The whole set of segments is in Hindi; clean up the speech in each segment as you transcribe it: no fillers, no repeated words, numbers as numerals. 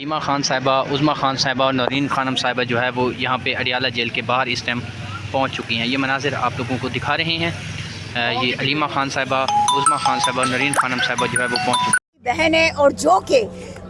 अलीमा ख़ान साहिबा, उज़्मा ख़ान साहिबा और नौरीन ख़ानम साहिबा जो है वो यहाँ पे अडियाला जेल के बाहर इस टाइम पहुँच चुकी हैं। ये मनाज़िर आप लोगों को दिखा रहे हैं। ये अलीमा ख़ान साहिबा, उज़्मा ख़ान साहिबा और नौरीन ख़ानम साहिबा जो है वो पहुँच चुकी बहन है और जो कि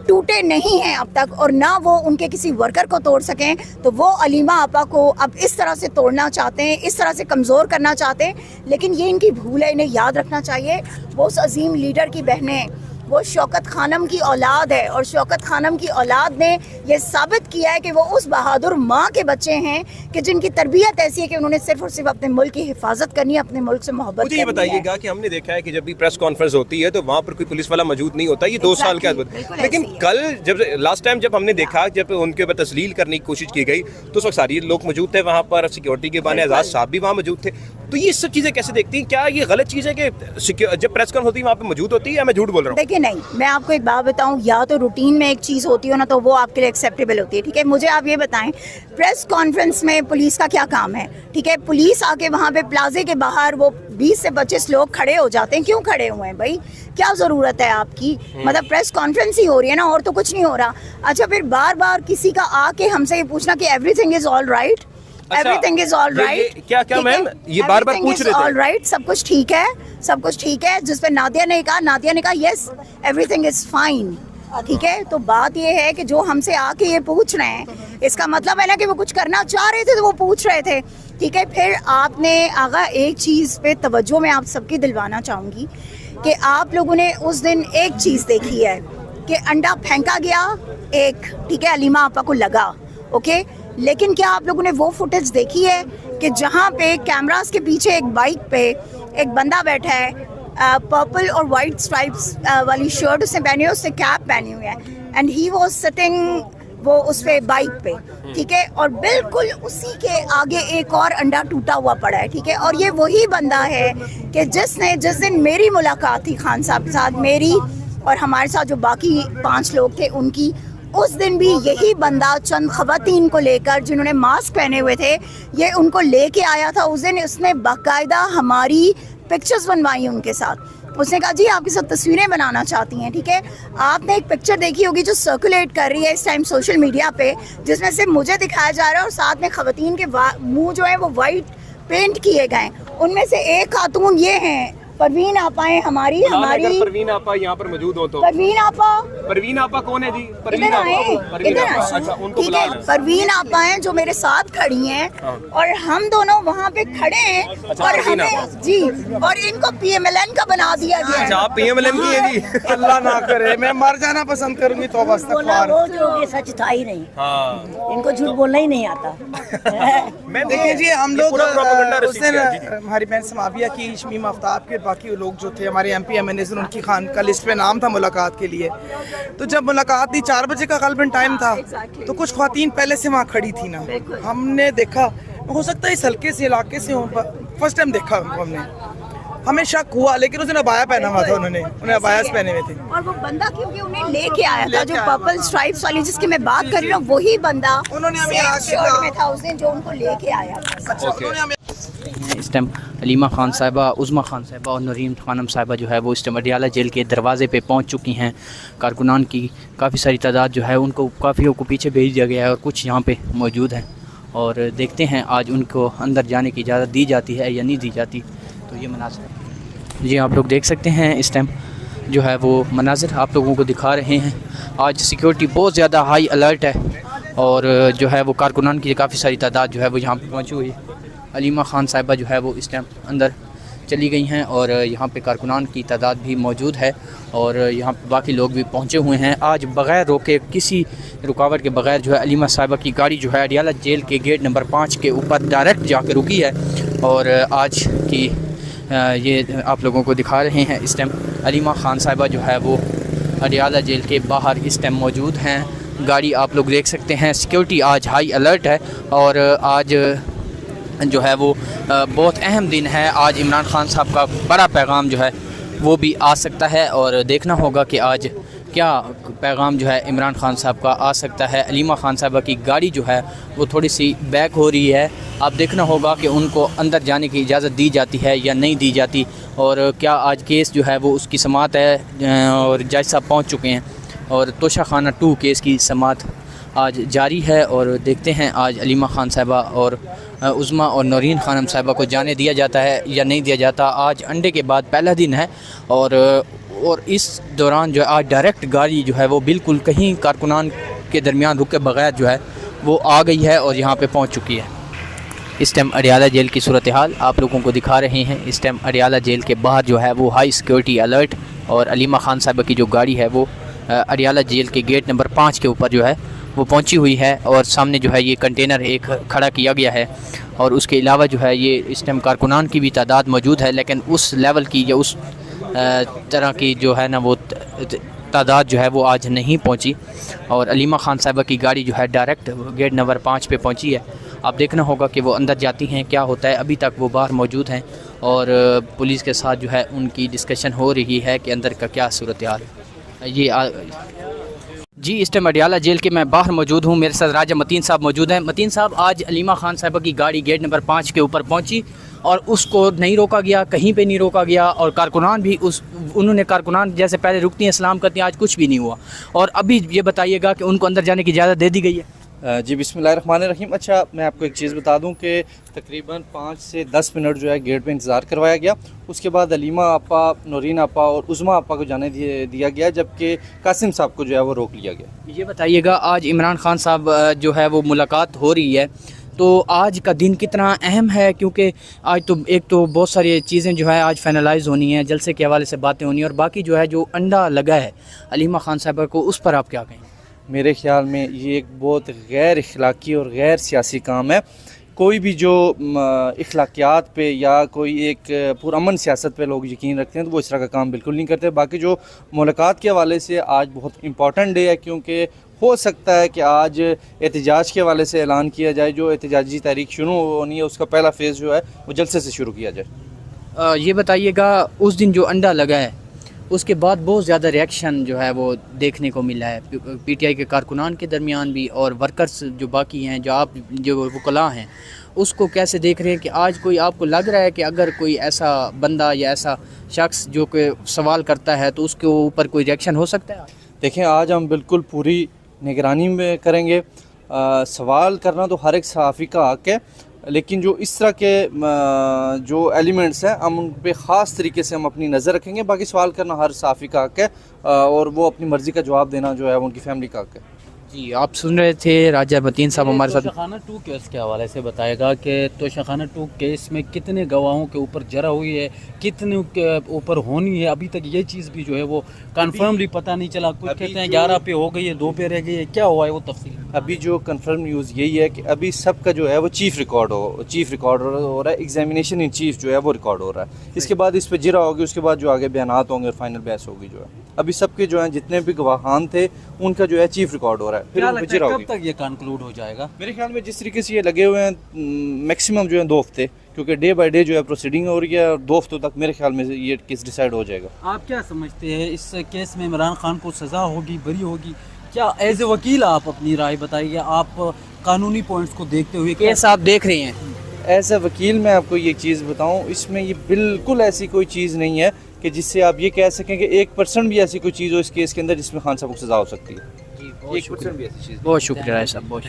टूटे नहीं हैं अब तक, और ना वो उनके किसी वर्कर को तोड़ सकें, तो वो अलीमा आपा को अब इस तरह से तोड़ना चाहते हैं, इस तरह से कमज़ोर करना चाहते हैं। लेकिन ये इनकी भूल है, इन्हें याद रखना चाहिए वो उस अजीम लीडर की बहनें, वो शौकत खानम की औलाद है, और शौकत खानम की औलाद ने ये साबित किया है कि वो उस बहादुर माँ के बच्चे हैं कि जिनकी तरबियत ऐसी है कि उन्होंने सिर्फ और सिर्फ अपने मुल्क की हिफाजत करनी है, अपने मुल्क से मोहब्बत करनी है। मुझे ये बताइएगा कि हमने देखा है कि जब भी प्रेस कॉन्फ्रेंस होती है तो वहाँ पर कोई पुलिस वाला मौजूद नहीं होता, ये 2 साल के बाद। लेकिन कल जब लास्ट टाइम जब हमने देखा, जब उनके ऊपर तस्लील करने की कोशिश की गई तो उस वक्त सारे लोग मौजूद थे वहाँ पर, सिक्योरिटी के बाने आज़ाद साहब भी वहाँ मौजूद थे। तो ये सब चीज़ें कैसे देखती हैं? क्या ये गलत चीज़ है कि जब प्रेस कॉन्फ्रेंस होती है वहाँ पर मौजूद होती है, या मैं झूठ बोल रहा हूँ? देखिए नहीं, मैं आपको एक बात बताऊं, या तो रूटीन में एक चीज़ होती हो ना तो वो आपके लिए एक्सेप्टेबल होती है, ठीक है। मुझे आप ये बताएं, प्रेस कॉन्फ्रेंस में पुलिस का क्या काम है? ठीक है, पुलिस आके वहाँ पे प्लाजे के बाहर वो 20 से 25 लोग खड़े हो जाते हैं। क्यों खड़े हुए हैं भाई? क्या ज़रूरत है आपकी? मतलब प्रेस कॉन्फ्रेंस ही हो रही है ना, और तो कुछ नहीं हो रहा। अच्छा, फिर बार बार किसी का आके हमसे ये पूछना कि everything is all right, everything is all right, क्या मैम ये बार बार पूछ रहे थे? ऑल राइट, सब कुछ ठीक है, सब कुछ ठीक है। जिस पे नादिया ने कहा यस एवरीथिंग इज फाइन, ठीक है। तो बात ये है कि जो हमसे आके ये पूछ रहे हैं, इसका मतलब है ना कि वो कुछ करना चाह रहे थे तो वो पूछ रहे थे, ठीक है। फिर आपने आगा एक चीज़ पे तवज्जो मैं आप सबकी दिलवाना चाहूँगी कि आप लोगों ने उस दिन एक चीज़ देखी है कि अंडा फेंका गया एक, ठीक है, अलीमा आपा को लगा, ओके। लेकिन क्या आप लोगों ने वो फुटेज देखी है कि जहाँ पे कैमरास के पीछे एक बाइक पे एक बंदा बैठा है, पर्पल और वाइट स्ट्राइप्स वाली शर्ट उसने पहनी है, उसने कैप पहनी हुई है, एंड ही वाज सिटिंग वो उस पे बाइक पे, ठीक है। और बिल्कुल उसी के आगे एक और अंडा टूटा हुआ पड़ा है, ठीक है। और ये वही बंदा है कि जिसने जिस दिन मेरी मुलाकात थी खान साहब के साथ, मेरी और हमारे साथ जो बाकी 5 लोग थे उनकी, उस दिन भी यही बंदा चंद खवातीन को लेकर जिन्होंने मास्क पहने हुए थे, ये उनको लेके आया था। उस दिन उसने बाकायदा हमारी पिक्चर्स बनवाई उनके साथ। उसने कहा जी आपके साथ तस्वीरें बनाना चाहती हैं, ठीक है। आपने एक पिक्चर देखी होगी जो सर्कुलेट कर रही है इस टाइम सोशल मीडिया पे, जिसमें से मुझे दिखाया जा रहा है और साथ में खवातीन के मुंह जो है वो वाइट पेंट किए गए। उनमें से एक खातून ये हैं परवीन आपा है हमारी परवीन आपा यहाँ पर मौजूद हो तो परवीन आपा कौन है जी? इधर आए, अच्छा, उनको ठीक है। परवीन आपा हैं जो मेरे साथ खड़ी हैं, और हम दोनों वहाँ पे खड़े हैं, और हमें जी और इनको PMLN का बना दिया गया। अच्छा, आप PMLN की है जी? अल्लाह ना करे, मैं मर जाना पसंद करूंगी। तो बस ये सच था ही नहीं, इनको झूठ बोलना ही नहीं आता। मैं देखिए जी, हम लोग उस दिन किया हमारी बहन समाविया की, शमीम आफ्ताब के, बाकी लोग जो थे हमारे MP MNAs, उनकी खान का लिस्ट पे नाम था मुलाकात के लिए। तो जब मुलाकात थी 4 बजे का गलबन टाइम था, तो कुछ ख्वातीन पहले से वहाँ खड़ी थी ना, हमने देखा, हो सकता है इस हल्के से इलाके से हो, फर्स्ट टाइम देखा हमने, हमें शक हुआ। लेकिन उसने अबाया पहना हुआ था, उन्हें अबायास पहने हुए थे, और वो बंदा क्योंकि उन्हें लेके आया था, जो पर्पल स्ट्राइप्स वाली जिसकी मैं बात कर रही हूँ, वही बंदा उन्होंने हमें सेम आके शर्ट में था उस दिन जो उनको लेके आया था। अच्छा उन्होंने हमें इस टाइम अलीमा ख़ान साहिबा, उज़्मा ख़ान साहिबा और नौरीन ख़ानम साहिबा जो है वो इस टाइम अडियाला जेल के दरवाज़े पे पहुंच चुकी हैं। कारकुनान की काफ़ी सारी तादाद जो है उनको काफ़ियों को पीछे भेज दिया गया है, और कुछ यहाँ पे मौजूद हैं, और देखते हैं आज उनको अंदर जाने की इजाज़त दी जाती है या नहीं दी जाती। तो ये मनाज़िर जी आप लोग देख सकते हैं, इस टाइम जो है वो मनाज़िर आप लोगों को दिखा रहे हैं। आज सिक्योरिटी बहुत ज़्यादा हाई अलर्ट है, और जो है वो कारकुनान की काफ़ी सारी तादाद जो है वो यहाँ पर पहुँची हुई है। अलीमा ख़ान साहिबा जो है वो इस टाइम अंदर चली गई हैं, और यहाँ पे कारकुनान की तादाद भी मौजूद है, और यहाँ पे बाकी लोग भी पहुँचे हुए हैं। आज बग़ैर रोके, किसी रुकावट के बग़ैर जो है अलीमा साहिबा की गाड़ी जो है अडियाला जेल के गेट नंबर 5 के ऊपर डायरेक्ट जाके रुकी है। और आज की ये आप लोगों को दिखा रहे हैं, इस टाइम अलीमा ख़ान साहिबा जो है वो अडियाला जेल के बाहर इस टाइम मौजूद हैं। गाड़ी आप लोग देख सकते हैं, सिक्योरिटी आज हाई अलर्ट है, और आज जो है वो बहुत अहम दिन है। आज इमरान खान साहब का बड़ा पैगाम जो है वो भी आ सकता है, और देखना होगा कि आज क्या पैगाम जो है इमरान खान साहब का आ सकता है। अलीमा ख़ान साहबा की गाड़ी जो है वो थोड़ी सी बैक हो रही है, अब देखना होगा कि उनको अंदर जाने की इजाज़त दी जाती है या नहीं दी जाती, और क्या आज केस जो है वो उसकी समाअत है, और जज साहब पहुँच चुके हैं। और तोशा खाना 2 केस की समाअत आज जारी है और देखते हैं आज अलीमा खान साहिबा और उज़्मा और नौरीन खानम साहिबा को जाने दिया जाता है या नहीं दिया जाता। आज अंडे के बाद पहला दिन है और इस दौरान जो है आज डायरेक्ट गाड़ी जो है वो बिल्कुल कहीं कारकुनान के दरमियान रुके बगैर जो है वो आ गई है और यहाँ पे पहुँच चुकी है। इस टाइम अडियाला जेल की सूरत हाल आप लोगों को दिखा रहे हैं। इस टाइम अडियाला जेल के बाहर जो है वो हाई सिक्योरिटी अलर्ट और अलीमा खान साहिबा की जो गाड़ी है वो अडियाला जेल के गेट नंबर 5 के ऊपर जो है वो पहुंची हुई है और सामने जो है ये कंटेनर एक खड़ा किया गया है और उसके अलावा जो है ये इस टाइम कारकुनान की भी तादाद मौजूद है, लेकिन उस लेवल की या उस तरह की जो है ना वो तादाद जो है वो आज नहीं पहुंची और अलीमा खान साहिबा की गाड़ी जो है डायरेक्ट गेट नंबर 5 पे पहुंची है। अब देखना होगा कि वो अंदर जाती हैं क्या होता है। अभी तक वो बाहर मौजूद हैं और पुलिस के साथ जो है उनकी डिस्कशन हो रही है कि अंदर का क्या सूरत हाल ये जी। इस टाइम अडियाला जेल के मैं बाहर मौजूद हूँ, मेरे साथ राजा मतीन साहब मौजूद हैं। मतीन साहब, आज अलीमा खान साहिबा की गाड़ी गेट नंबर 5 के ऊपर पहुँची और उसको नहीं रोका गया, कहीं पे नहीं रोका गया और कारकुनान भी उन्होंने कारकुनान जैसे पहले रुकती हैं सलाम करती हैं, आज कुछ भी नहीं हुआ। और अभी ये बताइएगा कि उनको अंदर जाने की इजाज़त दे दी गई है? जी बिस्मिल्लाहिर्रहमानिर्रहीम। अच्छा, मैं आपको एक चीज़ बता दूं कि तकरीबन 5 से 10 मिनट जो है गेट पे इंतज़ार करवाया गया। उसके बाद अलीमा आपा, नौरीन आपा और उज़्मा आपा को जाने दिया गया, जबकि कासिम साहब को जो है वो रोक लिया गया। ये बताइएगा, आज इमरान खान साहब जो है वो मुलाकात हो रही है, तो आज का दिन कितना अहम है? क्योंकि आज तो एक तो बहुत सारी चीज़ें जो है आज फाइनलाइज होनी है, जलसे के हवाले से बातें होनी है और बाकी जो है जो अंडा लगा है अलीमा खान साहबा को, उस पर आप क्या कहें? मेरे ख़्याल में ये एक बहुत गैर अखलाकी और गैर सियासी काम है। कोई भी जो अखलाकियात पे या कोई एक पुरअमन सियासत पे लोग यकीन रखते हैं तो वो इस तरह का काम बिल्कुल नहीं करते। बाकी जो मुलाकात के हवाले से आज बहुत इम्पॉर्टेंट डे है, क्योंकि हो सकता है कि आज एहतजाज के हवाले से ऐलान किया जाए। जो एहतजाजी तारीख शुरू होनी है उसका पहला फेज़ जो है वो जलसे से शुरू किया जाए। ये बताइएगा, उस दिन जो अंडा लगा है उसके बाद बहुत ज़्यादा रिएक्शन जो है वो देखने को मिला है पीटीआई के कारकुनान के दरमियान भी और वर्कर्स जो बाकी हैं, जो वकला हैं, उसको कैसे देख रहे हैं? कि आज कोई आपको लग रहा है कि अगर कोई ऐसा बंदा या ऐसा शख्स जो कि सवाल करता है तो उसके ऊपर कोई रिएक्शन हो सकता है? देखें, आज हम बिल्कुल पूरी निगरानी में करेंगे। सवाल करना तो हर एक सहाफ़ी का हक़ है, लेकिन जो इस तरह के जो एलिमेंट्स हैं हम उन पर ख़ास तरीके से हम अपनी नज़र रखेंगे। बाकी सवाल करना हर सहाफ़ी का हक़ है और वो अपनी मर्ज़ी का जवाब देना जो है वो उनकी फैमिली का हक़ है। जी, आप सुन रहे थे राजा मतीन साहब हमारे साथ। तोशाखाना 2 केस के हवाले से बताएगा कि तोशाखाना 2 केस में कितने गवाहों के ऊपर जरा हुई है, कितने के ऊपर होनी है, अभी तक ये चीज़ भी जो है वो कंफर्मली पता नहीं चला। कुछ कहते हैं 11 पे हो गई है, 2 पे रह गई है, क्या हुआ है वो तफसील? अभी जो कंफर्म न्यूज़ यही है कि अभी सबका जो है वो चीफ़ रिकॉर्ड हो रहा है, एग्जामिनेशन इन चीफ जो है वो रिकॉर्ड हो रहा है। इसके बाद इस पर जिरा होगी, उसके बाद जो आगे बयानात होंगे और फाइनल बहस होगी। जो है अभी सबके जो हैं जितने भी गवाहान थे उनका जो है चीफ रिकॉर्ड हो रहा है। क्या लगता है कब तक ये कंक्लूड हो जाएगा? मेरे ख्याल में जिस तरीके से ये लगे हुए हैं मैक्सिमम जो है 2 हफ्ते, क्योंकि डे बाय डे जो है प्रोसीडिंग हो रही है और 2 हफ्तों तक मेरे ख्याल में ये केस डिसाइड हो जाएगा। आप क्या समझते हैं इस केस में इमरान खान को सज़ा होगी, बरी होगी? क्या एज ए वकील आप अपनी राय बताइए, आप कानूनी पॉइंट्स को देखते हुए केस आप देख रहे हैं? एज ए वकील मैं आपको ये चीज़ बताऊं, इसमें ये बिल्कुल ऐसी कोई चीज़ नहीं है कि जिससे आप ये कह सकें कि 1% भी ऐसी कोई चीज़ हो इस केस के अंदर जिसमें खान साहब को सज़ा हो सकती है। 1% भी ऐसी चीज़। बहुत शुक्रिया साहब, बहुत